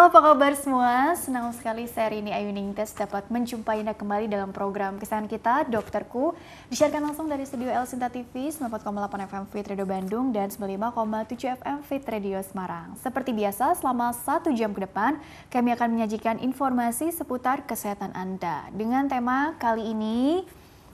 Halo, apa kabar semua? Senang sekali saya Rini Ayuningsih dapat menjumpai Anda kembali dalam program kesayangan kita, Dokterku. Disiarkan langsung dari studio El Sinta TV, 94,8 FM Fit Radio Bandung dan 95,7 FM Fit Radio Semarang. Seperti biasa, selama 1 jam ke depan, kami akan menyajikan informasi seputar kesehatan Anda. Dengan tema kali ini,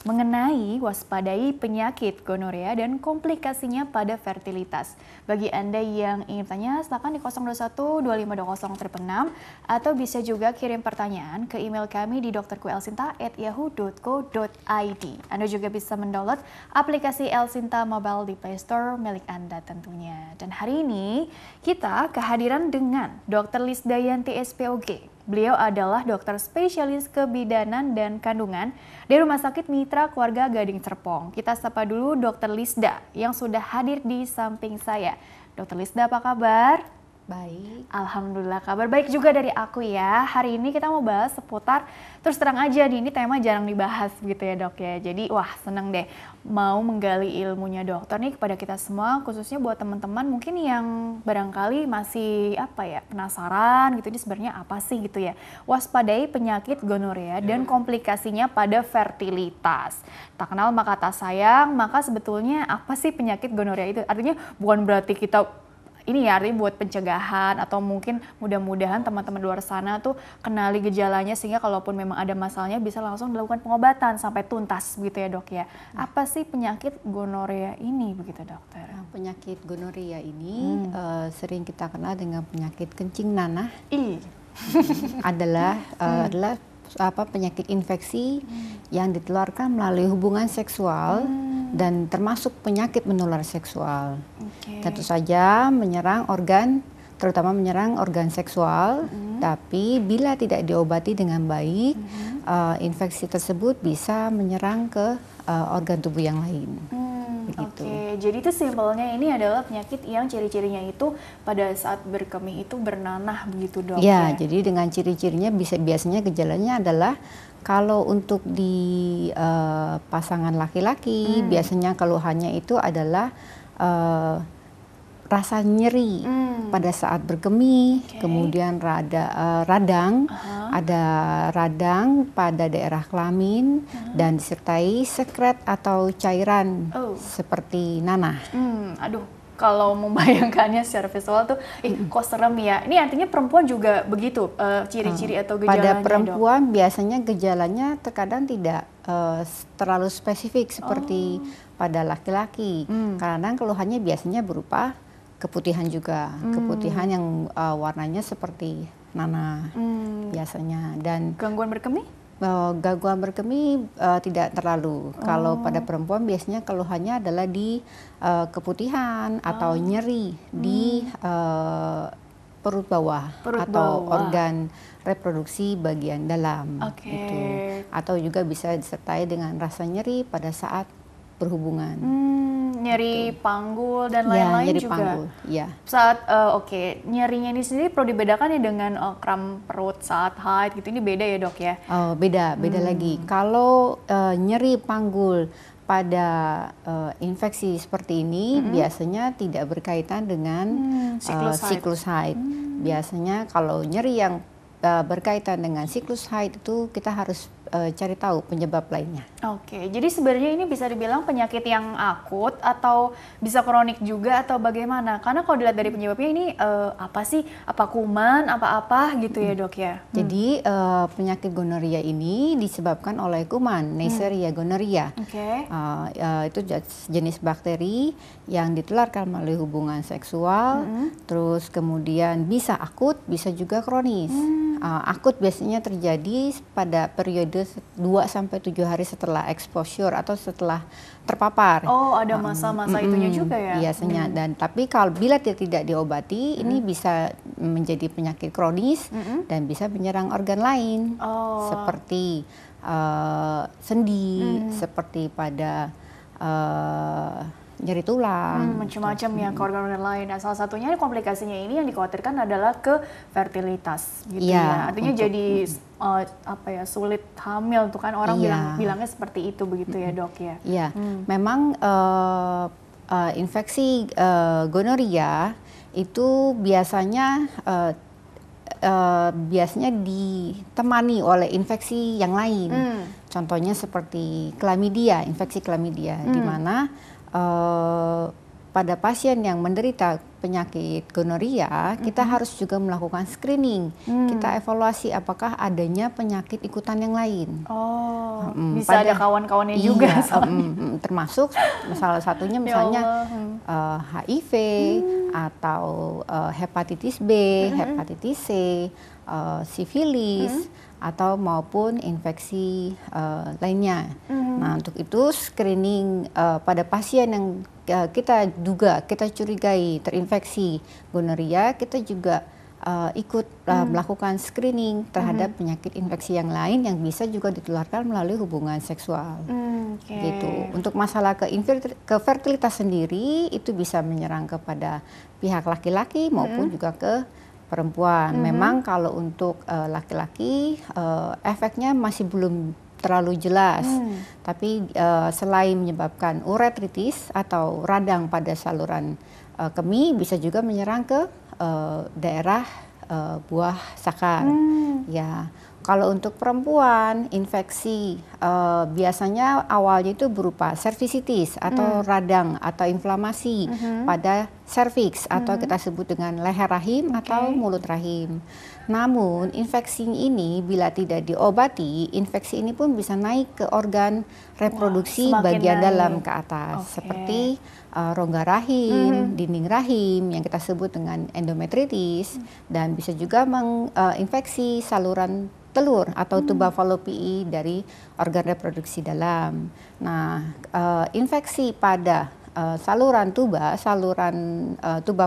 mengenai waspadai penyakit gonorea dan komplikasinya pada fertilitas. Bagi Anda yang ingin tanya, silakan di 021 2520 36 atau bisa juga kirim pertanyaan ke email kami di dokterkuelsinta@yahoo.co.id. Anda juga bisa mendownload aplikasi El Sinta Mobile di Play Store milik Anda tentunya. Dan hari ini kita kehadiran dengan Dr. Lisdayanti SPOG. Beliau adalah dokter spesialis kebidanan dan kandungan dari Rumah Sakit Mitra Keluarga Gading Serpong. Kita sapa dulu Dr. Lisda yang sudah hadir di samping saya. Dr. Lisda, apa kabar? Baik. Alhamdulillah, kabar baik juga dari aku ya. Hari ini kita mau bahas seputar, terus terang aja nih, ini tema jarang dibahas gitu ya dok ya. Jadi wah seneng deh mau menggali ilmunya dokter nih kepada kita semua, khususnya buat teman-teman mungkin yang barangkali masih penasaran gitu, ini sebenarnya apa sih gitu ya. Waspadai penyakit gonorea dan komplikasinya pada fertilitas. Tak kenal maka tak sayang, maka sebetulnya apa sih penyakit gonorea itu? Artinya bukan berarti kita ini ya artinya buat pencegahan atau mungkin mudah-mudahan teman-teman luar sana tuh kenali gejalanya sehingga kalaupun memang ada masalahnya bisa langsung dilakukan pengobatan sampai tuntas gitu ya dok ya. Apa sih penyakit gonorea ini begitu dokter? Nah, penyakit gonorea ini sering kita kenal dengan penyakit kencing nanah. adalah penyakit infeksi yang ditularkan melalui hubungan seksual dan termasuk penyakit menular seksual. Tentu saja menyerang organ, terutama menyerang organ seksual, tapi bila tidak diobati dengan baik, infeksi tersebut bisa menyerang ke organ tubuh yang lain. Oke, jadi itu simpelnya ini adalah penyakit yang ciri-cirinya itu pada saat berkemih itu bernanah begitu dok ya? Jadi dengan ciri-cirinya biasanya gejalanya adalah kalau untuk di pasangan laki-laki biasanya keluhannya itu adalah rasa nyeri pada saat berkemih, kemudian radang, ada radang pada daerah kelamin dan disertai sekret atau cairan seperti nanah. Aduh, kalau membayangkannya secara visual tuh, kok serem ya. Ini artinya perempuan juga begitu ciri-ciri atau gejalanya? Pada perempuan dok? Biasanya gejalanya terkadang tidak terlalu spesifik seperti pada laki-laki. Karena keluhannya biasanya berupa keputihan juga, keputihan yang warnanya seperti nanah biasanya. Dan gangguan berkemih? Gangguan berkemih tidak terlalu. Kalau pada perempuan biasanya keluhannya adalah di keputihan atau nyeri di perut bawah organ reproduksi bagian dalam. Gitu. Atau juga bisa disertai dengan rasa nyeri pada saat berhubungan. Nyeri panggul dan lain-lain nyeri juga. Panggul, ya. Saat nyerinya ini sendiri perlu dibedakan ya dengan kram perut saat haid gitu. Ini beda ya dok ya? Beda lagi. Kalau nyeri panggul pada infeksi seperti ini biasanya tidak berkaitan dengan siklus haid. Biasanya kalau nyeri yang berkaitan dengan siklus haid itu kita harus cari tahu penyebab lainnya. Oke, jadi sebenarnya ini bisa dibilang penyakit yang akut atau bisa kronik juga atau bagaimana? Karena kalau dilihat dari penyebabnya ini apa sih? Apa kuman, apa-apa gitu ya dok ya? Jadi penyakit gonorea ini disebabkan oleh kuman, Neisseria gonorrhea. Itu jenis bakteri yang ditularkan melalui hubungan seksual, terus kemudian bisa akut, bisa juga kronis. Akut biasanya terjadi pada periode 2-7 hari setelah exposure atau setelah terpapar. Oh, ada masa-masa itunya juga ya? Biasanya. Dan tapi kalau bila tidak diobati, ini bisa menjadi penyakit kronis dan bisa menyerang organ lain, seperti sendi, seperti pada nyeri tulang, macam-macam ya ke organ-organ lain. Nah, salah satunya komplikasinya ini yang dikhawatirkan adalah ke fertilitas, gitu ya. Artinya jadi sulit hamil tuh kan orang bilangnya seperti itu begitu ya dok ya. Iya, memang infeksi gonorea itu biasanya biasanya ditemani oleh infeksi yang lain. Contohnya seperti chlamydia, infeksi chlamydia, di mana pada pasien yang menderita penyakit gonoria, kita harus juga melakukan screening. Kita evaluasi apakah adanya penyakit ikutan yang lain. Bisa ada kawan-kawannya juga. Termasuk salah satunya misalnya HIV atau hepatitis B, hepatitis C, sifilis, atau maupun infeksi lainnya. Nah, untuk itu screening pada pasien yang kita duga, kita curigai terinfeksi gonoria, kita juga ikut melakukan screening terhadap penyakit infeksi yang lain yang bisa juga ditularkan melalui hubungan seksual. Gitu. Untuk masalah kefertilitas sendiri itu bisa menyerang kepada pihak laki-laki maupun juga ke perempuan. Memang kalau untuk laki-laki efeknya masih belum terlalu jelas, tapi selain menyebabkan uretritis atau radang pada saluran kemih, bisa juga menyerang ke daerah buah sakar. Ya, kalau untuk perempuan infeksi biasanya awalnya itu berupa cervicitis atau radang atau inflamasi pada serviks atau kita sebut dengan leher rahim atau mulut rahim. Namun infeksi ini bila tidak diobati, infeksi ini pun bisa naik ke organ reproduksi bagian dalam ke atas, seperti rongga rahim, dinding rahim yang kita sebut dengan endometritis, dan bisa juga menginfeksi saluran telur atau tuba fallopiae dari organ reproduksi dalam. Nah, infeksi pada saluran tuba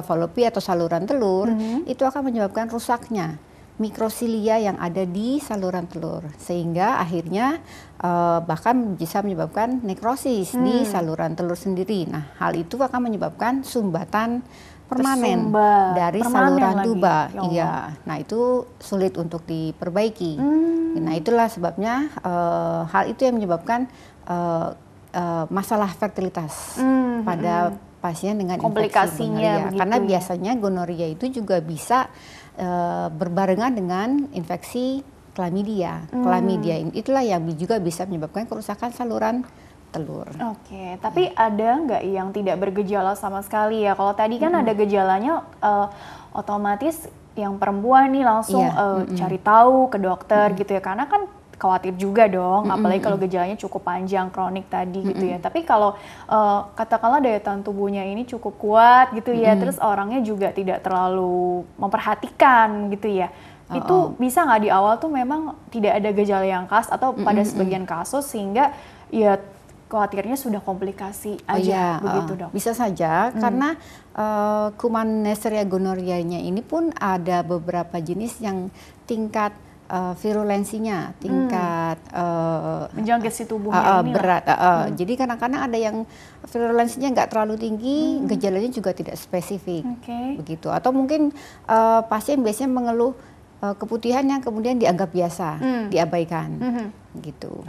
fallopiae atau saluran telur itu akan menyebabkan rusaknya mikrosilia yang ada di saluran telur, sehingga akhirnya bahkan bisa menyebabkan nekrosis di saluran telur sendiri. Nah, hal itu akan menyebabkan sumbatan permanen dari saluran tuba. Iya, nah itu sulit untuk diperbaiki. Nah, itulah sebabnya hal itu yang menyebabkan masalah fertilitas pada pasien dengan infeksi gonoria. Karena biasanya gonoria itu juga bisa berbarengan dengan infeksi chlamydia. Chlamydia itulah yang juga bisa menyebabkan kerusakan saluran telur. Tapi ada nggak yang tidak bergejala sama sekali ya? Kalau tadi kan ada gejalanya, otomatis yang perempuan nih langsung cari tahu ke dokter gitu ya, karena kan khawatir juga dong, apalagi kalau gejalanya cukup panjang, kronik tadi gitu ya. Tapi kalau katakanlah daya tahan tubuhnya ini cukup kuat gitu ya, terus orangnya juga tidak terlalu memperhatikan gitu ya, itu bisa nggak di awal tuh memang tidak ada gejala yang khas atau pada sebagian kasus sehingga ya khawatirnya sudah komplikasi aja begitu dok? Bisa saja karena kuman Neisseria gonorrhea-nya ini pun ada beberapa jenis yang tingkat virulensinya, tingkat menjangkit si tubuhnya ini berat. Jadi kadang-kadang ada yang virulensinya nggak terlalu tinggi, gejalanya juga tidak spesifik, begitu. Atau mungkin pasien biasanya mengeluh keputihan yang kemudian dianggap biasa, diabaikan, gitu.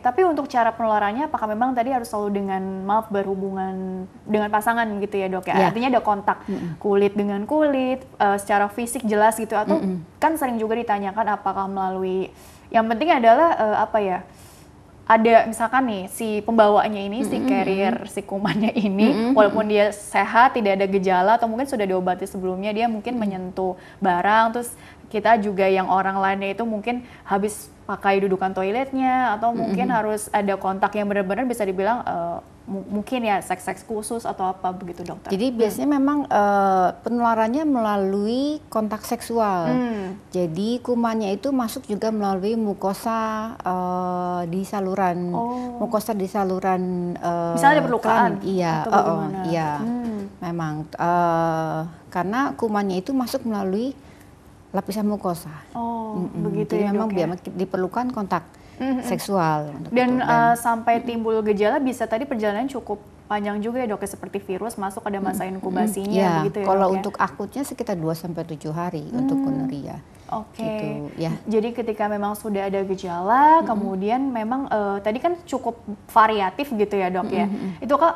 Tapi untuk cara penularannya, apakah memang tadi harus selalu dengan berhubungan dengan pasangan gitu ya dok ya? Artinya ada kontak kulit dengan kulit, secara fisik jelas gitu, atau kan sering juga ditanyakan apakah melalui, yang penting adalah ada misalkan nih si pembawanya ini, si carrier, si kumannya ini, walaupun dia sehat, tidak ada gejala, atau mungkin sudah diobati sebelumnya, dia mungkin menyentuh barang, terus kita juga yang orang lainnya itu mungkin habis pakai dudukan toiletnya, atau mungkin harus ada kontak yang benar-benar bisa dibilang mungkin ya seks khusus atau apa begitu dokter. Jadi biasanya memang penularannya melalui kontak seksual. Jadi kumannya itu masuk juga melalui mukosa di saluran, mukosa di saluran. Misalnya ada perlukaan. Iya, memang karena kumannya itu masuk melalui lapisan mukosa. Begitu. Jadi ya, memang diperlukan kontak seksual. Dan sampai timbul gejala bisa tadi perjalanan cukup panjang juga ya dok, seperti virus masuk ada masa inkubasinya begitu ya. Kalau untuk akutnya sekitar 2-7 hari untuk gonoria. Oke. Gitu, ya. Jadi ketika memang sudah ada gejala, kemudian memang tadi kan cukup variatif gitu ya dok ya. Itu kak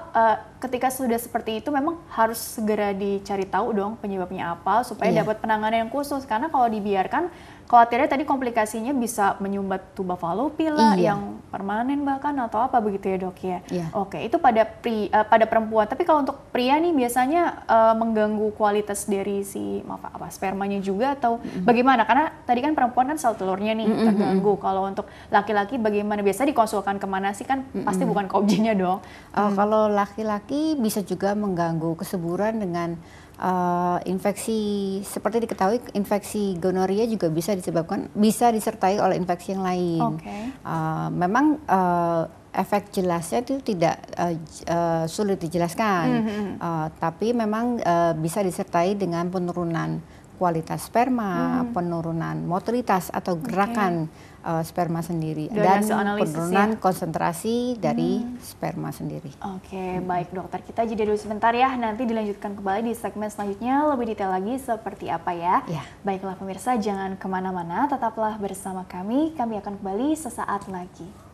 ketika sudah seperti itu memang harus segera dicari tahu dong penyebabnya apa supaya dapat penanganan yang khusus. Karena kalau dibiarkan, khawatirnya tadi komplikasinya bisa menyumbat tuba falopi lah, yang permanen bahkan atau apa begitu ya dok ya. Oke, itu pada perempuan. Tapi kalau untuk pria nih biasanya mengganggu kualitas dari si spermanya juga atau bagaimana? Karena tadi kan perempuan kan sel telurnya nih terganggu. Kalau untuk laki-laki bagaimana? Biasa dikonsulkan kemana sih kan? Pasti bukan ke OB-nya dong. Kalau laki-laki bisa juga mengganggu kesuburan dengan infeksi. Seperti diketahui, infeksi gonoria juga bisa disertai oleh infeksi yang lain. Memang efek jelasnya itu tidak sulit dijelaskan, tapi memang bisa disertai dengan penurunan kualitas sperma, penurunan motoritas atau gerakan sperma sendiri, dan penurunan konsentrasi dari sperma sendiri. Oke, baik dokter, kita jeda dulu sebentar ya, nanti dilanjutkan kembali di segmen selanjutnya lebih detail lagi seperti apa ya. Baiklah pemirsa, jangan kemana-mana, tetaplah bersama kami akan kembali sesaat lagi.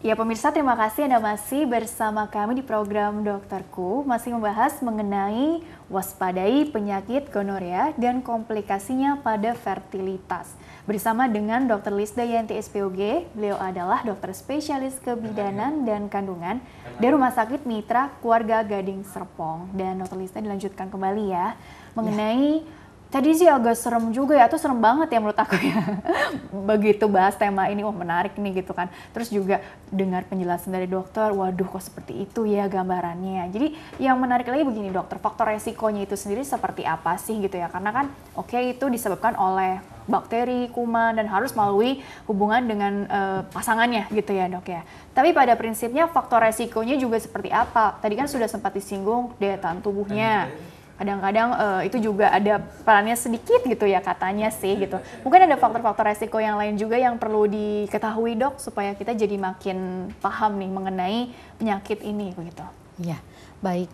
Ya pemirsa, terima kasih Anda masih bersama kami di program Dokterku, masih membahas mengenai waspadai penyakit gonorea dan komplikasinya pada fertilitas. Bersama dengan Dr. Lisdayanti SPOG, beliau adalah dokter spesialis kebidanan dan kandungan dari Rumah Sakit Mitra Keluarga Gading Serpong. Dan Dr. Lisda dilanjutkan kembali ya, mengenai tadi sih agak serem juga ya, atau serem banget ya menurut aku ya. Begitu bahas tema ini, wah menarik nih gitu kan. Terus juga dengar penjelasan dari dokter, waduh kok seperti itu ya gambarannya. Jadi yang menarik lagi begini dokter, faktor resikonya itu sendiri seperti apa sih gitu ya. Karena kan itu disebabkan oleh bakteri, kuman, dan harus melalui hubungan dengan pasangannya gitu ya dok ya. Tapi pada prinsipnya faktor resikonya juga seperti apa? Tadi kan sudah sempat disinggung daya tahan tubuhnya. Kadang-kadang itu juga ada perannya sedikit gitu ya katanya sih gitu. Mungkin ada faktor-faktor resiko yang lain juga yang perlu diketahui dok supaya kita jadi makin paham nih mengenai penyakit ini begitu. Ya, baik.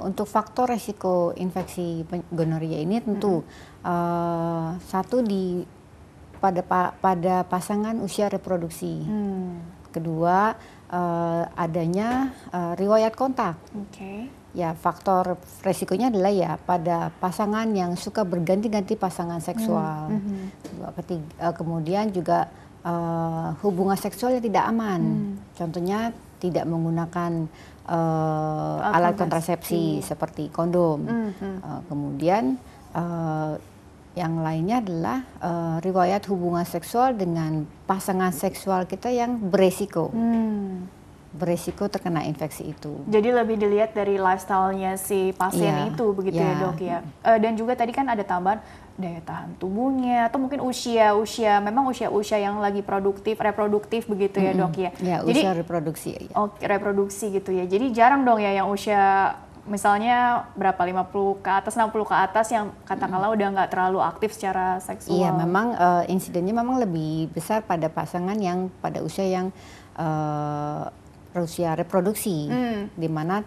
Untuk faktor resiko infeksi gonoria ini tentu satu pada pasangan usia reproduksi. Kedua adanya riwayat kontak. Ya, faktor resikonya adalah ya pada pasangan yang suka berganti-ganti pasangan seksual. Kemudian juga hubungan seksual yang tidak aman. Contohnya tidak menggunakan alat kontrasepsi seperti kondom. Kemudian yang lainnya adalah riwayat hubungan seksual dengan pasangan seksual kita yang beresiko. Beresiko terkena infeksi itu. Jadi lebih dilihat dari lifestyle-nya si pasien itu begitu ya dok ya. Dan juga tadi kan ada tambahan daya tahan tubuhnya atau mungkin usia yang lagi reproduktif begitu ya dok ya. Ya, jadi, usia reproduksi. Ya. Reproduksi gitu ya. Jadi jarang dong ya yang usia misalnya berapa 50 ke atas 60 ke atas yang katakanlah udah nggak terlalu aktif secara seksual. Iya, memang insidennya memang lebih besar pada pasangan yang pada usia yang usia reproduksi, di mana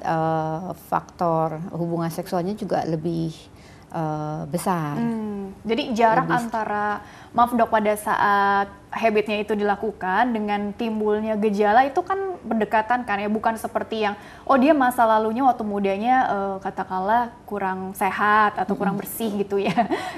faktor hubungan seksualnya juga lebih besar. Jadi jarak antara, maaf dok, pada saat habitnya itu dilakukan dengan timbulnya gejala itu kan berdekatan kan ya, bukan seperti yang dia masa lalunya waktu mudanya katakanlah kurang sehat atau kurang bersih gitu ya.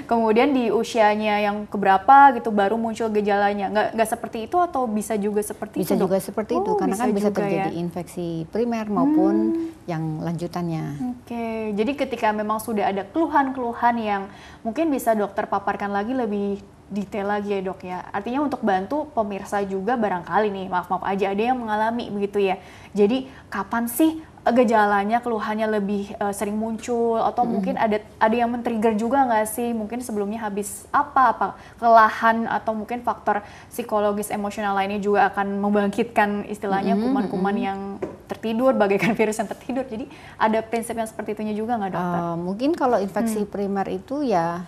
Kemudian di usianya yang keberapa gitu baru muncul gejalanya. Nggak seperti itu atau bisa juga seperti itu? Bisa juga seperti itu karena kan bisa terjadi infeksi primer maupun yang lanjutannya. Oke, jadi ketika memang sudah ada keluhan-keluhan yang mungkin bisa dokter paparkan lagi lebih detail lagi ya dok ya. Artinya untuk bantu pemirsa juga barangkali nih, maaf aja ada yang mengalami begitu ya. Jadi kapan sih gejalanya, keluhannya lebih sering muncul atau mungkin ada yang men-trigger juga nggak sih? Mungkin sebelumnya habis apa kelelahan atau mungkin faktor psikologis emosional lainnya juga akan membangkitkan istilahnya kuman-kuman yang tertidur, bagaikan virus yang tertidur. Jadi ada prinsip yang seperti itunya juga nggak dokter? Mungkin kalau infeksi primer itu ya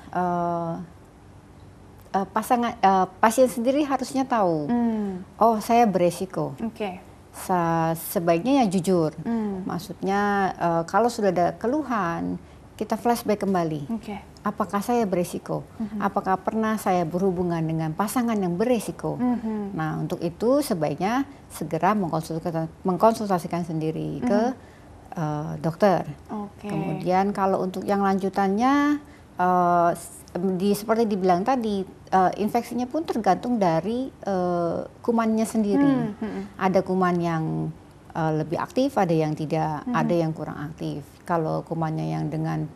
pasien sendiri harusnya tahu, oh saya beresiko. Sebaiknya ya jujur. Maksudnya kalau sudah ada keluhan, kita flashback kembali. Apakah saya beresiko? Apakah pernah saya berhubungan dengan pasangan yang beresiko? Nah, untuk itu sebaiknya segera mengkonsultasikan sendiri ke dokter. Kemudian kalau untuk yang lanjutannya, seperti dibilang tadi, infeksinya pun tergantung dari kumannya sendiri. Ada kuman yang lebih aktif, ada yang tidak, ada yang kurang aktif. Kalau kumannya yang dengan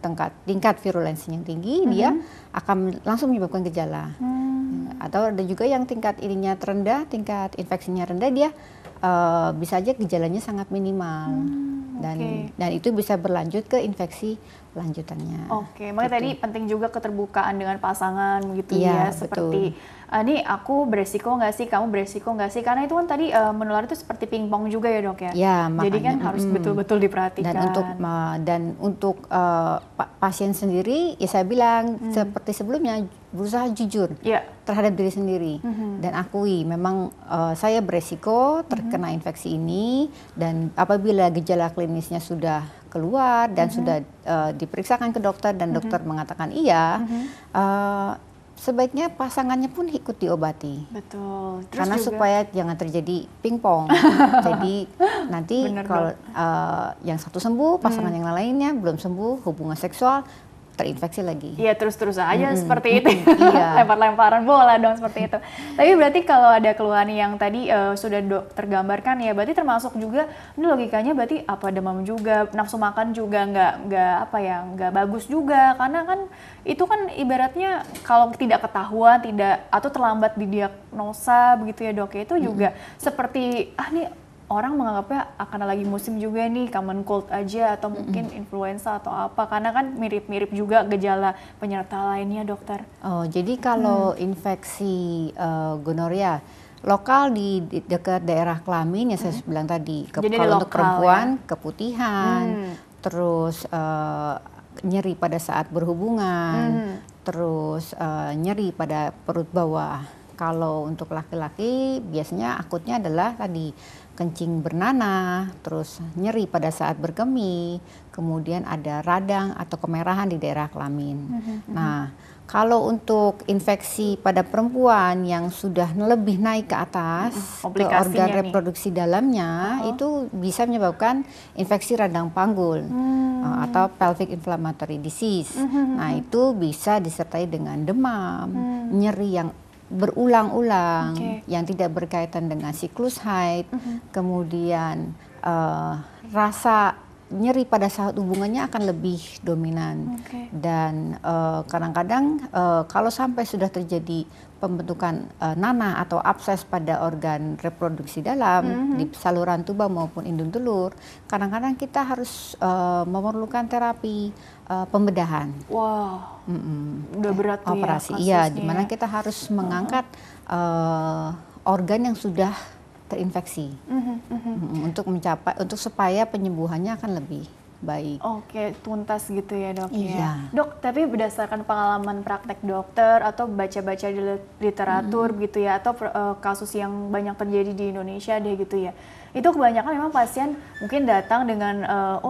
tingkat virulensinya yang tinggi, dia akan langsung menyebabkan gejala. Atau ada juga yang tingkat ininya terendah, tingkat infeksinya rendah, dia bisa aja gejalanya sangat minimal. Dan itu bisa berlanjut ke infeksi lanjutannya. Makanya tadi penting juga keterbukaan dengan pasangan gitu ya, seperti ini aku beresiko nggak sih, kamu beresiko nggak sih, karena itu kan tadi menular itu seperti pingpong juga ya dok ya. Jadi kan harus betul-betul diperhatikan. Dan untuk pasien sendiri, ya saya bilang seperti sebelumnya, berusaha jujur terhadap diri sendiri dan akui memang saya beresiko terkena infeksi ini, dan apabila gejala klinisnya sudah keluar dan sudah diperiksakan ke dokter dan dokter mengatakan iya, sebaiknya pasangannya pun ikut diobati. Betul. Karena juga, supaya jangan terjadi pingpong. Jadi nanti kalau yang satu sembuh, pasangan yang lainnya belum sembuh, hubungan seksual terinfeksi lagi. Iya, terus-terus aja seperti itu. Lempar-lemparan bola dong seperti itu. Tapi berarti kalau ada keluhan yang tadi sudah tergambarkan ya, berarti termasuk juga ini logikanya berarti apa, demam juga, nafsu makan juga nggak bagus juga, karena kan itu kan ibaratnya kalau tidak ketahuan, atau terlambat didiagnosa begitu ya dok, itu juga seperti nih orang menganggapnya akan lagi musim juga nih, common cold aja atau mungkin influenza atau apa, karena kan mirip-mirip juga gejala penyerta lainnya dokter. Jadi kalau infeksi gonorea lokal di dekat daerah kelamin yang saya bilang tadi, kalau untuk perempuan keputihan, terus nyeri pada saat berhubungan, terus nyeri pada perut bawah. Kalau untuk laki-laki biasanya akutnya adalah tadi kencing bernanah, terus nyeri pada saat berkemih, kemudian ada radang atau kemerahan di daerah kelamin. Nah, kalau untuk infeksi pada perempuan yang sudah lebih naik ke atas, ke organ reproduksi dalamnya, itu bisa menyebabkan infeksi radang panggul atau pelvic inflammatory disease. Nah, itu bisa disertai dengan demam, nyeri yang berulang-ulang, yang tidak berkaitan dengan siklus haid, kemudian rasa nyeri pada saat hubungannya akan lebih dominan, dan kadang-kadang kalau sampai sudah terjadi pembentukan nanah atau abses pada organ reproduksi dalam di saluran tuba maupun indung telur, kadang-kadang kita harus memerlukan terapi pembedahan. Udah berat tuh operasi. Iya, di mana kita harus mengangkat organ yang sudah terinfeksi untuk supaya penyembuhannya akan lebih baik. Tuntas gitu ya dok ya. Dok, tapi berdasarkan pengalaman praktek dokter atau baca-baca di literatur gitu ya, atau kasus yang banyak terjadi di Indonesia deh gitu ya, itu kebanyakan memang pasien mungkin datang dengan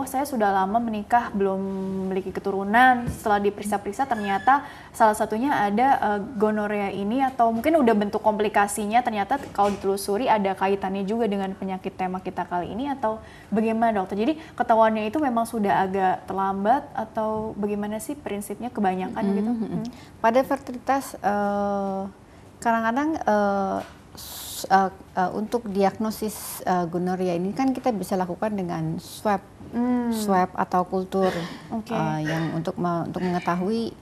saya sudah lama menikah belum memiliki keturunan, setelah diperiksa-periksa ternyata salah satunya ada gonorea ini, atau mungkin udah bentuk komplikasinya ternyata kalau ditelusuri ada kaitannya juga dengan penyakit tema kita kali ini, atau bagaimana dokter? Jadi ketahuannya itu memang sudah agak terlambat atau bagaimana sih prinsipnya kebanyakan gitu? Pada fertilitas kadang-kadang untuk diagnosis gonorea ini kan kita bisa lakukan dengan swab atau kultur yang untuk mengetahui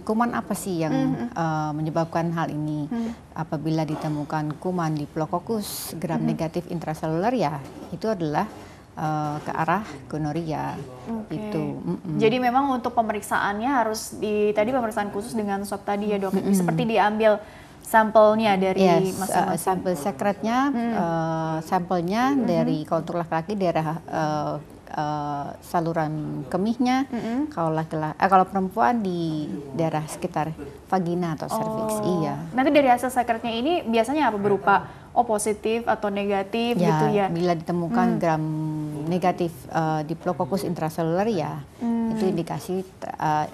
kuman apa sih yang menyebabkan hal ini. Apabila ditemukan kuman Diplococcus gram negatif intraseluler, ya itu adalah ke arah gonorea. Itu. Jadi memang untuk pemeriksaannya harus tadi pemeriksaan khusus dengan swab tadi ya dok, seperti diambil sampelnya dari masing-masing. Sampel sekretnya, sampelnya dari kalau untuk laki-laki daerah saluran kemihnya, kalau perempuan di daerah sekitar vagina atau serviks. Iya. Nanti dari hasil sekretnya ini biasanya apa, berupa positif atau negatif gitu ya? Bila ditemukan gram negatif Diplococcus intracellular itu indikasi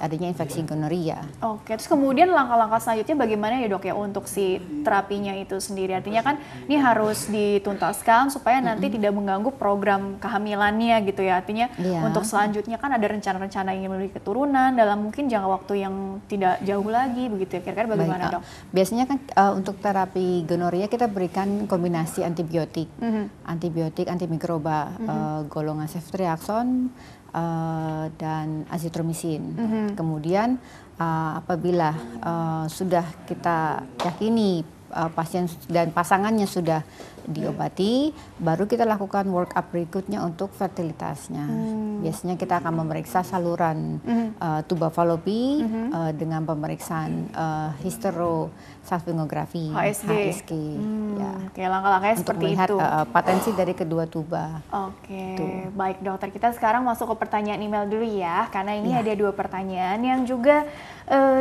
adanya infeksi gonoria. Oke, terus kemudian langkah-langkah selanjutnya bagaimana ya dok ya untuk si terapinya itu sendiri? Artinya kan ini harus dituntaskan supaya nanti tidak mengganggu program kehamilannya gitu ya. Artinya untuk selanjutnya kan ada rencana-rencana ingin memiliki keturunan dalam mungkin jangka waktu yang tidak jauh lagi begitu ya. Kira-kira bagaimana dok? Biasanya kan untuk terapi gonoria kita berikan kombinasi antibiotik, antimikroba, golongan ceftriaxone, dan azitromisin. Kemudian apabila sudah kita yakini pasien dan pasangannya sudah diobati, baru kita lakukan work up berikutnya untuk fertilitasnya. Biasanya kita akan memeriksa saluran tuba falopi dengan pemeriksaan hysterosalpingografi, HSG. Oke, langkah-langkahnya untuk seperti melihat itu. potensi dari kedua tuba. Oke, baik dokter. Kita sekarang masuk ke pertanyaan email dulu ya, karena ini ada 2 pertanyaan yang juga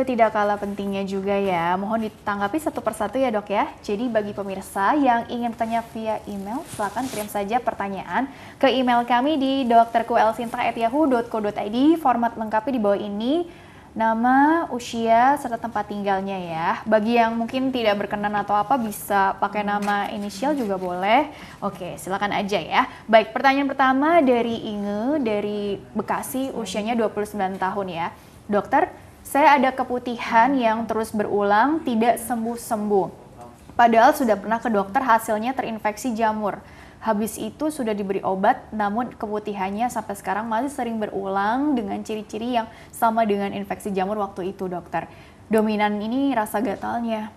tidak kalah pentingnya juga ya. Mohon ditanggapi satu persatu ya dok ya. Jadi bagi pemirsa yang ingin bertanya via email, silakan kirim saja pertanyaan ke email kami di drkuelsinta@yahoo.co.id. Format lengkapnya di bawah ini, nama, usia, serta tempat tinggalnya ya. Bagi yang mungkin tidak berkenan atau apa, bisa pakai nama inisial juga boleh. Oke, silakan aja ya. Baik, pertanyaan pertama dari Inge dari Bekasi, usianya 29 tahun ya. Dokter, saya ada keputihan yang terus berulang, tidak sembuh-sembuh. Padahal sudah pernah ke dokter, hasilnya terinfeksi jamur. Habis itu sudah diberi obat, namun keputihannya sampai sekarang masih sering berulang dengan ciri-ciri yang sama dengan infeksi jamur waktu itu dokter. Dominan ini rasa gatalnya.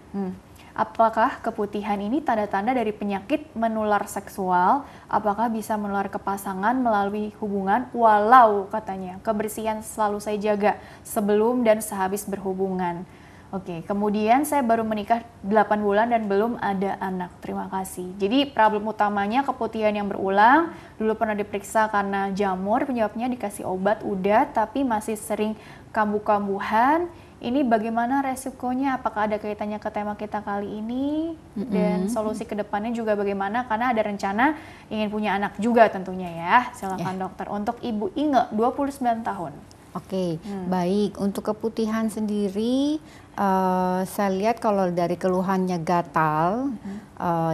Apakah keputihan ini tanda-tanda dari penyakit menular seksual? Apakah bisa menular ke pasangan melalui hubungan? Walau katanya kebersihan selalu saya jaga sebelum dan sehabis berhubungan. Oke, kemudian saya baru menikah 8 bulan dan belum ada anak. Terima kasih. Jadi problem utamanya keputihan yang berulang. Dulu pernah diperiksa karena jamur, penyebabnya dikasih obat udah, tapi masih sering kambuh-kambuhan. Ini bagaimana resikonya? Apakah ada kaitannya ke tema kita kali ini? Dan solusi ke depannya juga bagaimana? Karena ada rencana ingin punya anak juga tentunya ya. Silakan dokter. Untuk Ibu Inge, 29 tahun. Oke, baik. Untuk keputihan sendiri, saya lihat kalau dari keluhannya gatal,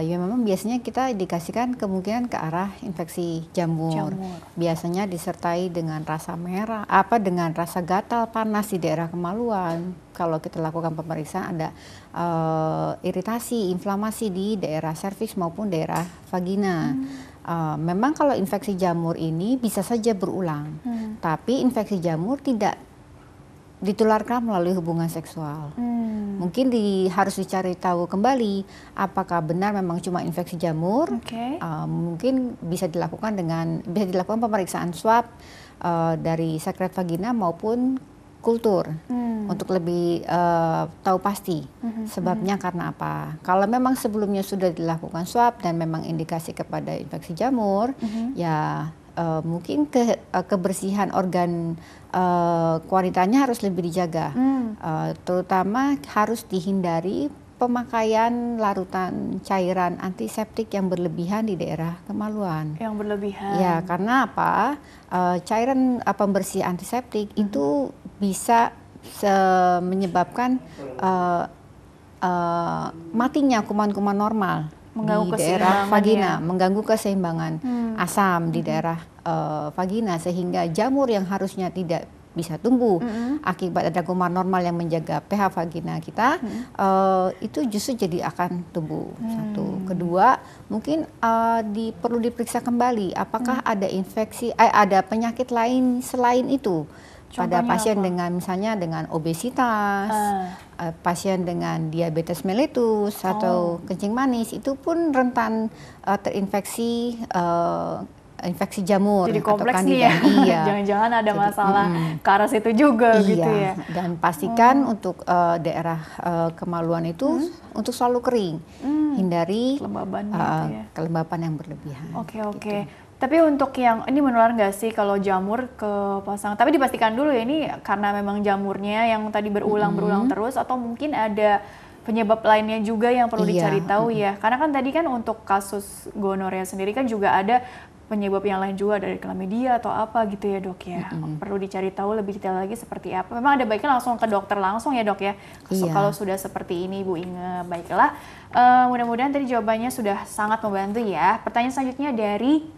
ya memang biasanya kita indikasikan kemungkinan ke arah infeksi jamur. Biasanya disertai dengan rasa merah, dengan rasa gatal, panas di daerah kemaluan. Kalau kita lakukan pemeriksaan ada iritasi, inflamasi di daerah serviks maupun daerah vagina. Memang kalau infeksi jamur ini bisa saja berulang, tapi infeksi jamur tidak ditularkan melalui hubungan seksual. Mungkin harus dicari tahu kembali apakah benar memang cuma infeksi jamur. Mungkin bisa dilakukan pemeriksaan swab dari sekret vagina maupun kultur untuk lebih tahu pasti sebabnya karena apa. Kalau memang sebelumnya sudah dilakukan swab dan memang indikasi kepada infeksi jamur, ya mungkin kebersihan organ wanitanya harus lebih dijaga. Terutama harus dihindari pemakaian larutan cairan antiseptik yang berlebihan di daerah kemaluan. Yang berlebihan. Ya, karena apa? Cairan pembersih antiseptik itu bisa menyebabkan matinya kuman-kuman normal di daerah vagina, mengganggu keseimbangan asam di daerah vagina, sehingga jamur yang harusnya tidak bisa tumbuh akibat ada kuman normal yang menjaga pH vagina kita, itu justru jadi akan tumbuh. Satu. Kedua, mungkin perlu diperiksa kembali apakah ada infeksi, ada penyakit lain selain itu. Pada pasien dengan misalnya dengan obesitas, pasien dengan diabetes mellitus atau kencing manis, itu pun rentan terinfeksi infeksi jamur jadi atau kompleks Candida. nih ya. Iya. Jangan-jangan ada masalah ke arah situ juga Iya. gitu ya. Dan pastikan untuk daerah kemaluan itu untuk selalu kering. Hindari kelembaban gitu ya. kelembapan yang berlebihan. Oke. Gitu. Tapi untuk yang ini menular nggak sih kalau jamur ke pasangan? Tapi dipastikan dulu ya ini karena memang jamurnya yang tadi berulang terus atau mungkin ada penyebab lainnya juga yang perlu dicari tahu ya. Karena kan tadi kan untuk kasus gonorea sendiri kan juga ada penyebab yang lain juga dari chlamydia atau apa gitu ya dok ya. Perlu dicari tahu lebih detail lagi seperti apa. Memang ada baiknya langsung ke dokter langsung ya dok ya. Kalau sudah seperti ini Bu Inge. Baiklah, mudah-mudahan tadi jawabannya sudah sangat membantu ya. Pertanyaan selanjutnya dari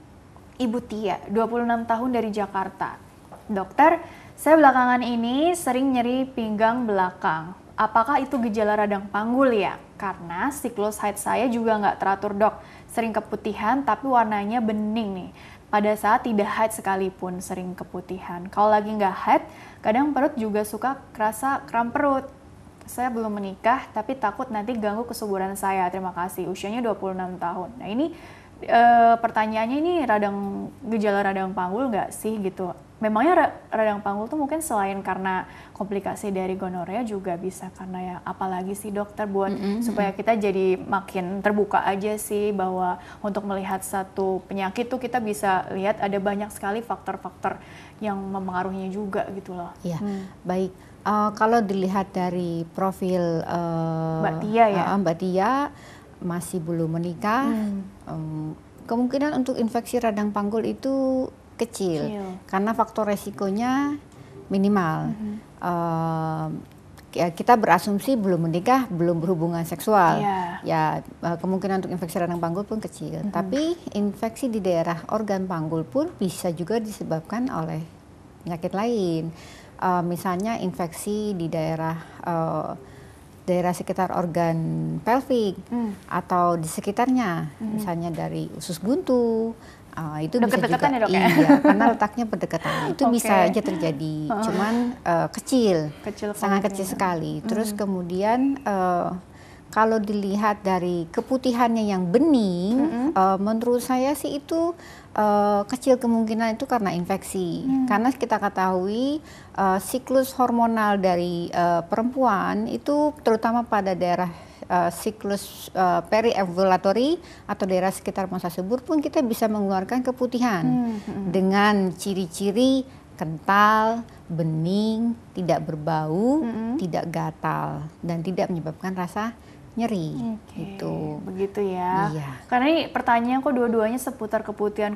Ibu Tia, 26 tahun dari Jakarta. Dokter, saya belakangan ini sering nyeri pinggang belakang. Apakah itu gejala radang panggul ya? Karena siklus haid saya juga nggak teratur dok. Sering keputihan tapi warnanya bening nih. Pada saat tidak haid sekalipun sering keputihan. Kalau lagi nggak haid, kadang perut juga suka kerasa kram perut. Saya belum menikah tapi takut nanti ganggu kesuburan saya. Terima kasih. Usianya 26 tahun. Nah ini pertanyaannya ini gejala radang panggul nggak sih gitu? Memangnya radang panggul tuh mungkin selain karena komplikasi dari gonorea juga bisa karena ya apalagi sih dokter buat supaya kita jadi makin terbuka aja sih bahwa untuk melihat satu penyakit tuh kita bisa lihat ada banyak sekali faktor-faktor yang mempengaruhinya juga gitu loh. Iya, baik. Kalau dilihat dari profil Mbak Tia ya, Mbak Tia masih belum menikah, kemungkinan untuk infeksi radang panggul itu kecil. Karena faktor resikonya minimal. Kita berasumsi belum menikah, belum berhubungan seksual, ya kemungkinan untuk infeksi radang panggul pun kecil. Tapi infeksi di daerah organ panggul pun bisa juga disebabkan oleh penyakit lain. Misalnya infeksi di daerah sekitar organ pelvik atau di sekitarnya, misalnya dari usus buntu, itu bisa juga, ya, dok, ya? Iya, karena letaknya berdekatan, itu bisa aja terjadi, cuman kecil sangat kecil sekali. Terus kemudian kalau dilihat dari keputihannya yang bening, menurut saya sih itu kecil kemungkinan itu karena infeksi. Karena kita ketahui siklus hormonal dari perempuan itu terutama pada daerah siklus periovulatory atau daerah sekitar masa subur pun kita bisa mengeluarkan keputihan dengan ciri-ciri kental, bening, tidak berbau, tidak gatal, dan tidak menyebabkan rasa nyeri. Gitu. Begitu ya. Iya. Karena ini pertanyaan kok dua-duanya seputar keputihan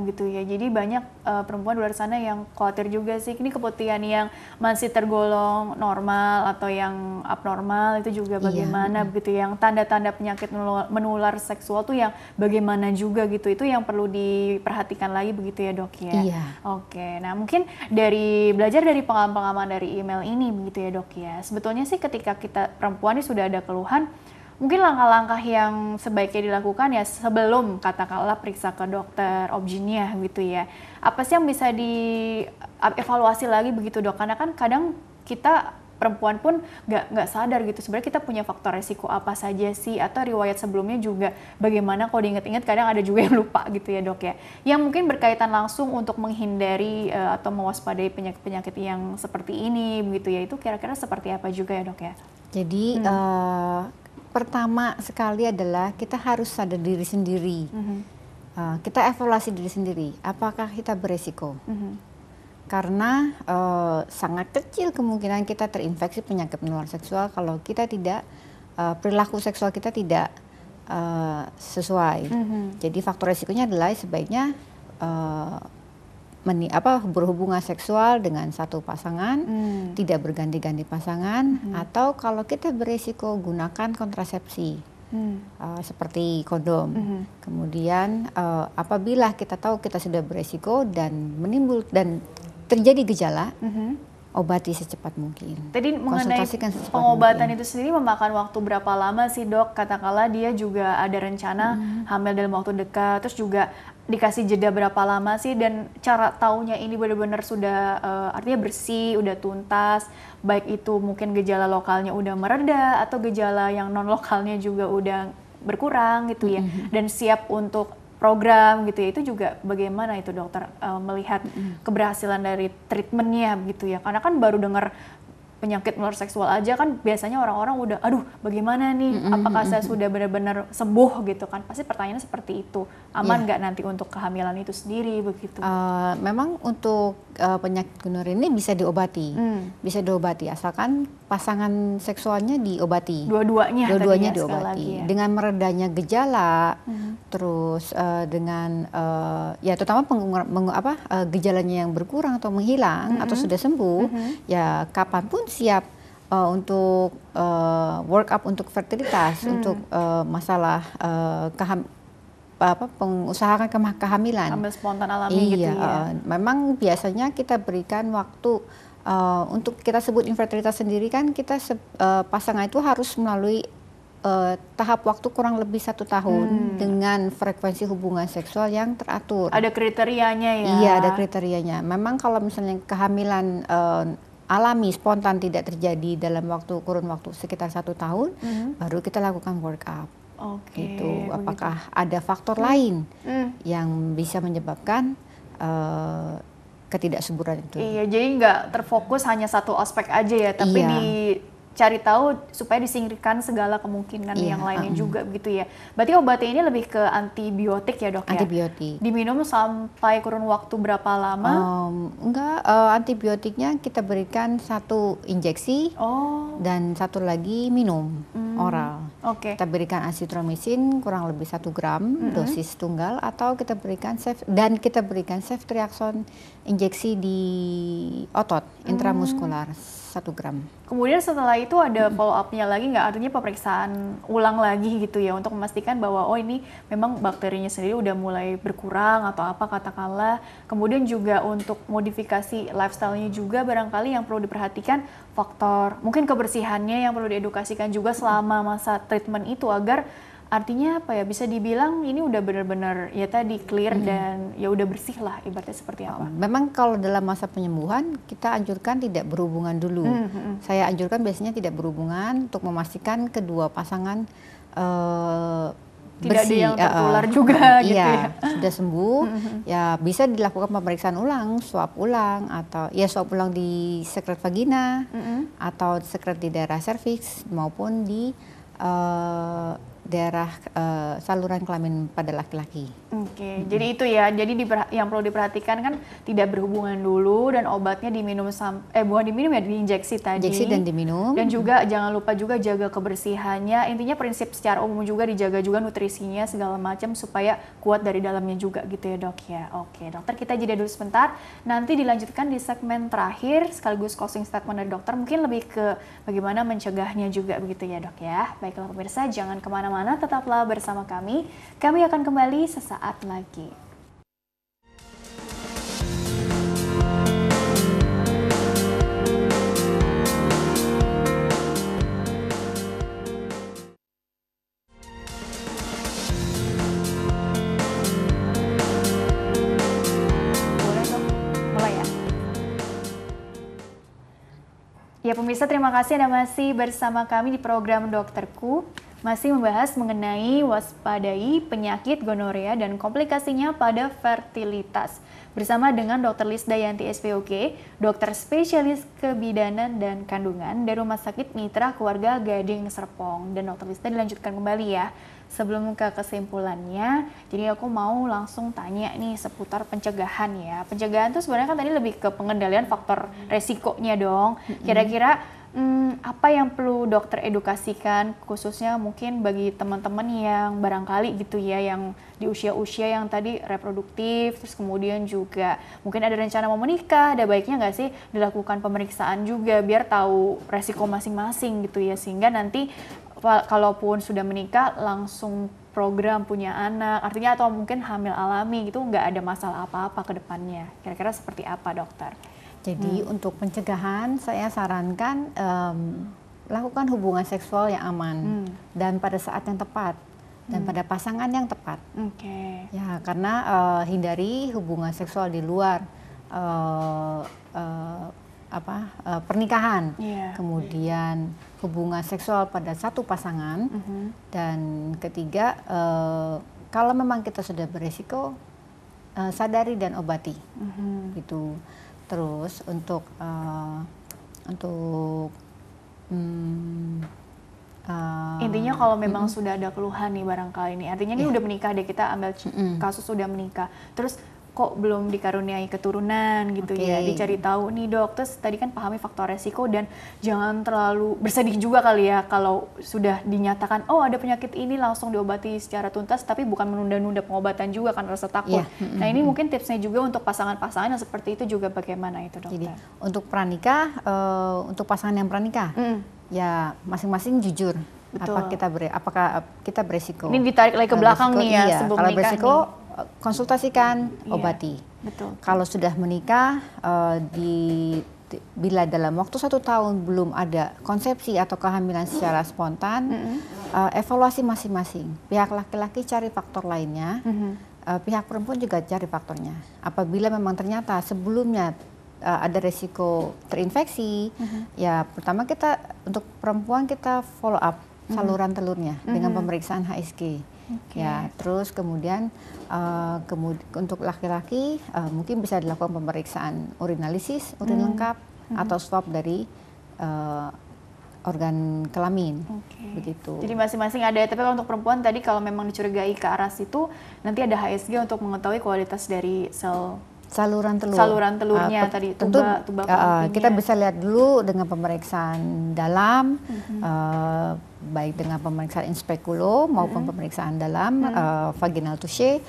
gitu ya. Jadi banyak perempuan di luar sana yang khawatir juga sih. Ini keputihan yang masih tergolong normal atau yang abnormal itu juga bagaimana begitu. Yang tanda-tanda penyakit menular seksual tuh yang bagaimana juga gitu. Itu yang perlu diperhatikan lagi begitu ya dok ya. Iya. Oke. Nah mungkin belajar dari pengalaman-pengalaman dari email ini begitu ya dok ya. Sebetulnya sih ketika kita perempuan ini sudah ada keluhan, mungkin langkah-langkah yang sebaiknya dilakukan ya sebelum katakanlah periksa ke dokter obgynnya gitu ya. Apa sih yang bisa dievaluasi lagi begitu dok? Karena kan kadang kita perempuan pun nggak sadar gitu sebenarnya kita punya faktor resiko apa saja sih atau riwayat sebelumnya juga bagaimana kalau diingat-ingat kadang ada juga yang lupa gitu ya dok ya. Yang mungkin berkaitan langsung untuk menghindari atau mewaspadai penyakit-penyakit yang seperti ini begitu ya. Itu kira-kira seperti apa juga ya dok ya? Jadi pertama sekali adalah kita harus sadar diri sendiri. Kita evaluasi diri sendiri. Apakah kita beresiko? Karena sangat kecil kemungkinan kita terinfeksi penyakit menular seksual kalau kita tidak perilaku seksual kita tidak sesuai. Jadi faktor resikonya adalah sebaiknya berhubungan seksual dengan satu pasangan, tidak berganti-ganti pasangan, atau kalau kita beresiko gunakan kontrasepsi seperti kondom. Kemudian apabila kita tahu kita sudah beresiko dan terjadi gejala, obati secepat mungkin. Tadi mengenai pengobatan itu sendiri memakan waktu berapa lama sih dok? Katakanlah dia juga ada rencana hamil dalam waktu dekat, terus juga dikasih jeda berapa lama sih? Dan cara taunya ini benar-benar sudah artinya bersih, udah tuntas, baik itu mungkin gejala lokalnya udah mereda atau gejala yang non lokalnya juga udah berkurang gitu ya, dan siap untuk program gitu ya, itu juga bagaimana itu dokter melihat keberhasilan dari treatmentnya gitu ya, karena kan baru dengar penyakit menular seksual aja kan biasanya orang-orang udah, aduh bagaimana nih, apakah saya sudah benar-benar sembuh gitu kan, pasti pertanyaannya seperti itu, aman nggak nanti untuk kehamilan itu sendiri begitu? Memang untuk penyakit gonorea ini bisa diobati, asalkan pasangan seksualnya diobati. Dua-duanya diobati. Ya. Dengan meredanya gejala, terus dengan ya terutama gejalanya yang berkurang atau menghilang atau sudah sembuh, ya kapanpun siap untuk work up untuk fertilitas, untuk masalah pengusahakan kehamilan. Hamil spontan alami gitu ya. Memang biasanya kita berikan waktu untuk kita sebut infertilitas sendiri kan kita pasangan itu harus melalui tahap waktu kurang lebih 1 tahun dengan frekuensi hubungan seksual yang teratur. Ada kriterianya ya? Iya, ada kriterianya. Memang kalau misalnya kehamilan alami spontan tidak terjadi dalam kurun waktu sekitar 1 tahun, baru kita lakukan work up. Gitu. Apakah ada faktor lain yang bisa menyebabkan ketidaksuburan itu? Iya, jadi nggak terfokus hanya satu aspek aja ya, tapi dicari tahu supaya disingkirkan segala kemungkinan yang lainnya juga begitu ya. Berarti obatnya ini lebih ke antibiotik ya dok ya? Antibiotik. Diminum sampai kurun waktu berapa lama? Antibiotiknya kita berikan 1 injeksi dan 1 lagi minum oral. Kita berikan azitromisin kurang lebih 1 gram dosis tunggal, atau kita berikan ceftriaxone injeksi di otot intramuskular 1 gram. Kemudian setelah itu ada follow up-nya lagi nggak? Artinya pemeriksaan ulang lagi gitu ya untuk memastikan bahwa ini memang bakterinya sendiri udah mulai berkurang atau apa katakanlah. Kemudian juga untuk modifikasi lifestyle-nya juga barangkali yang perlu diperhatikan faktor mungkin kebersihannya yang perlu diedukasikan juga selama masa treatment itu, agar artinya bisa dibilang ini udah benar-benar ya tadi clear dan ya udah bersih lah, ibaratnya seperti apa? Memang kalau dalam masa penyembuhan kita anjurkan tidak berhubungan dulu. Saya anjurkan biasanya tidak berhubungan untuk memastikan kedua pasangan tidak bersih, ada yang tertular juga gitu ya. Sudah sembuh, ya bisa dilakukan pemeriksaan ulang, swab ulang, atau ya swab ulang di sekret vagina atau sekret di daerah serviks maupun di daerah saluran kelamin pada laki-laki. Jadi itu ya. Jadi yang perlu diperhatikan kan tidak berhubungan dulu dan obatnya diminum bukan diminum ya, diinjeksi tadi. Injeksi dan diminum. Dan juga jangan lupa juga jaga kebersihannya. Intinya prinsip secara umum juga dijaga juga nutrisinya segala macam supaya kuat dari dalamnya juga gitu ya dok ya. Oke dokter, kita jeda dulu sebentar. Nanti dilanjutkan di segmen terakhir sekaligus closing statement dari dokter. Mungkin lebih ke bagaimana mencegahnya juga begitu ya dok ya. Baiklah pemirsa, jangan kemana-mana, tetaplah bersama kami. Kami akan kembali sesaat lagi. Boleh dong, mulai ya. Ya pemirsa, terima kasih Anda masih bersama kami di program Dokterku. Masih membahas mengenai waspadai penyakit gonorea dan komplikasinya pada fertilitas. Bersama dengan Dr. Lisda Yanti SPOK, dokter spesialis kebidanan dan kandungan dari Rumah Sakit Mitra Keluarga Gading Serpong. Dan Dr. Lisda dilanjutkan kembali ya. Sebelum ke kesimpulannya, jadi aku mau langsung tanya nih seputar pencegahan ya. Pencegahan itu sebenarnya kan tadi lebih ke pengendalian faktor resikonya dong. Kira-kira apa yang perlu dokter edukasikan khususnya mungkin bagi teman-teman yang barangkali gitu ya, yang di usia-usia yang tadi reproduktif, terus kemudian juga mungkin ada rencana mau menikah, ada baiknya nggak sih dilakukan pemeriksaan juga biar tahu resiko masing-masing gitu ya, sehingga nanti kalaupun sudah menikah langsung program punya anak, artinya atau mungkin hamil alami gitu nggak ada masalah apa-apa ke depannya. Kira-kira seperti apa dokter? Jadi untuk pencegahan saya sarankan lakukan hubungan seksual yang aman dan pada saat yang tepat dan pada pasangan yang tepat. Ya, karena hindari hubungan seksual di luar pernikahan. Kemudian hubungan seksual pada satu pasangan dan ketiga kalau memang kita sudah beresiko, sadari dan obati, gitu. Terus untuk intinya kalau memang sudah ada keluhan nih barangkali nih, artinya ini udah menikah deh, kita ambil kasus sudah menikah, terus kok belum dikaruniai keturunan gitu ya, dicari tahu nih dok, terus tadi kan pahami faktor resiko dan jangan terlalu bersedih juga kali ya kalau sudah dinyatakan oh ada penyakit ini langsung diobati secara tuntas, tapi bukan menunda-nunda pengobatan juga kan rasa takut. Nah ini mungkin tipsnya juga untuk pasangan-pasangan yang seperti itu juga bagaimana itu dokter? Jadi untuk pranikah, untuk pasangan yang pranikah, ya masing-masing jujur. Betul. Apakah kita beresiko? Ini ditarik lagi ke belakang nih ya, sebelum kalau menikah beresiko, nih. Konsultasikan, obati. Betul. Kalau sudah menikah, bila dalam waktu 1 tahun belum ada konsepsi atau kehamilan secara spontan, evaluasi masing-masing. Pihak laki-laki cari faktor lainnya, pihak perempuan juga cari faktornya. Apabila memang ternyata sebelumnya ada resiko terinfeksi, ya pertama kita untuk perempuan kita follow up saluran telurnya dengan pemeriksaan HSG. Ya, terus kemudian untuk laki-laki mungkin bisa dilakukan pemeriksaan urinalisis, urin lengkap, atau swab dari organ kelamin, begitu. Jadi masing-masing ada. Tapi kalau untuk perempuan tadi kalau memang dicurigai ke arah situ, nanti ada HSG untuk mengetahui kualitas dari saluran telurnya tadi, tuba kita bisa lihat dulu dengan pemeriksaan dalam, baik dengan pemeriksaan inspekulo maupun pemeriksaan dalam vaginal touche,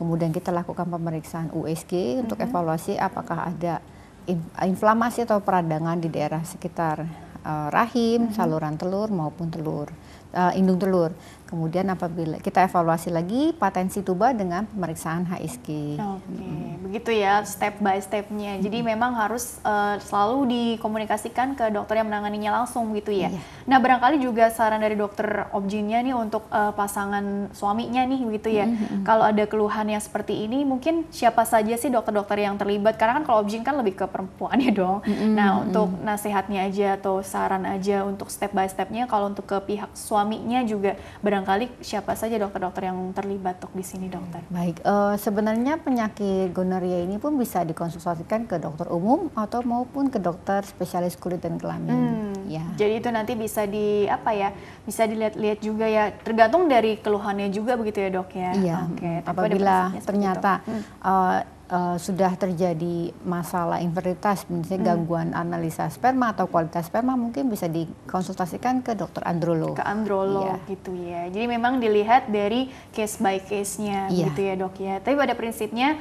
kemudian kita lakukan pemeriksaan USG untuk evaluasi apakah ada inflamasi atau peradangan di daerah sekitar rahim, saluran telur maupun indung telur. Kemudian apabila kita evaluasi lagi patensi tuba dengan pemeriksaan HSG. Begitu ya step by stepnya. Jadi memang harus selalu dikomunikasikan ke dokter yang menanganinya langsung gitu ya. Nah barangkali juga saran dari dokter obginnya nih untuk pasangan suaminya nih begitu ya. Kalau ada keluhan yang seperti ini mungkin siapa saja sih dokter-dokter yang terlibat? Karena kan kalau obgin kan lebih ke perempuan ya dong. Nah untuk nasihatnya aja atau saran aja untuk step by stepnya, kalau untuk ke pihak suaminya juga barangkali siapa saja dokter-dokter yang terlibat di sini dokter? Baik, sebenarnya penyakit gonorrea ini pun bisa dikonsultasikan ke dokter umum atau maupun ke dokter spesialis kulit dan kelamin. Jadi itu nanti bisa bisa dilihat-lihat juga ya, tergantung dari keluhannya juga begitu ya dok ya. Apabila ternyata sudah terjadi masalah infertilitas, misalnya gangguan analisa sperma atau kualitas sperma, mungkin bisa dikonsultasikan ke dokter androlog. Ke androlog gitu ya. Jadi memang dilihat dari case by case-nya gitu ya dok ya. Tapi pada prinsipnya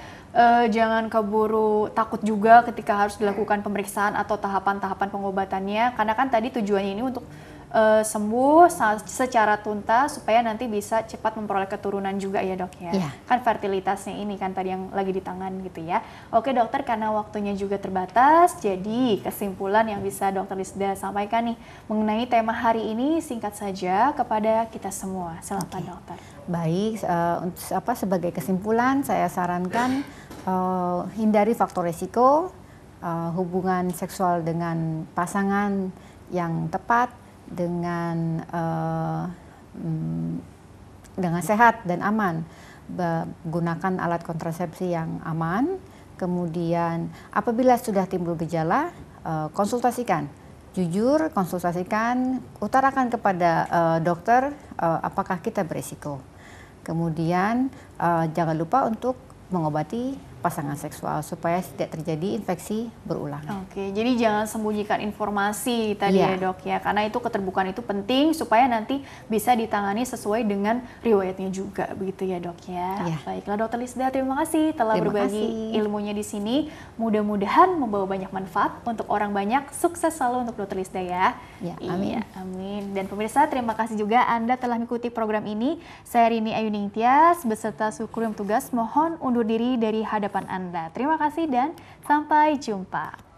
jangan keburu takut juga ketika harus dilakukan pemeriksaan atau tahapan-tahapan pengobatannya, karena kan tadi tujuannya ini untuk sembuh secara tuntas supaya nanti bisa cepat memperoleh keturunan juga ya dok ya. Kan fertilitasnya ini kan tadi yang lagi di tangan gitu ya. Oke dokter, karena waktunya juga terbatas, jadi kesimpulan yang bisa dokter Lisda sampaikan nih mengenai tema hari ini singkat saja kepada kita semua. Silakan dokter. Baik, sebagai kesimpulan saya sarankan hindari faktor resiko, hubungan seksual dengan pasangan yang tepat, dengan sehat dan aman, gunakan alat kontrasepsi yang aman. Kemudian apabila sudah timbul gejala, konsultasikan, jujur konsultasikan, utarakan kepada dokter apakah kita berisiko. Kemudian jangan lupa untuk mengobati pasangan seksual supaya tidak terjadi infeksi berulang. Jadi jangan sembunyikan informasi tadi ya dok ya, karena itu keterbukaan itu penting supaya nanti bisa ditangani sesuai dengan riwayatnya juga begitu ya dok ya. Baiklah dokter Lisda, terima kasih telah berbagi ilmunya di sini. Mudah-mudahan membawa banyak manfaat untuk orang banyak. Sukses selalu untuk dokter Lisda ya. Amin. Amin. Dan pemirsa, terima kasih juga Anda telah mengikuti program ini. Saya Rini Ayuning Tias beserta Syukur yang tugas mohon undur diri dari hadapan Anda. Terima kasih dan sampai jumpa.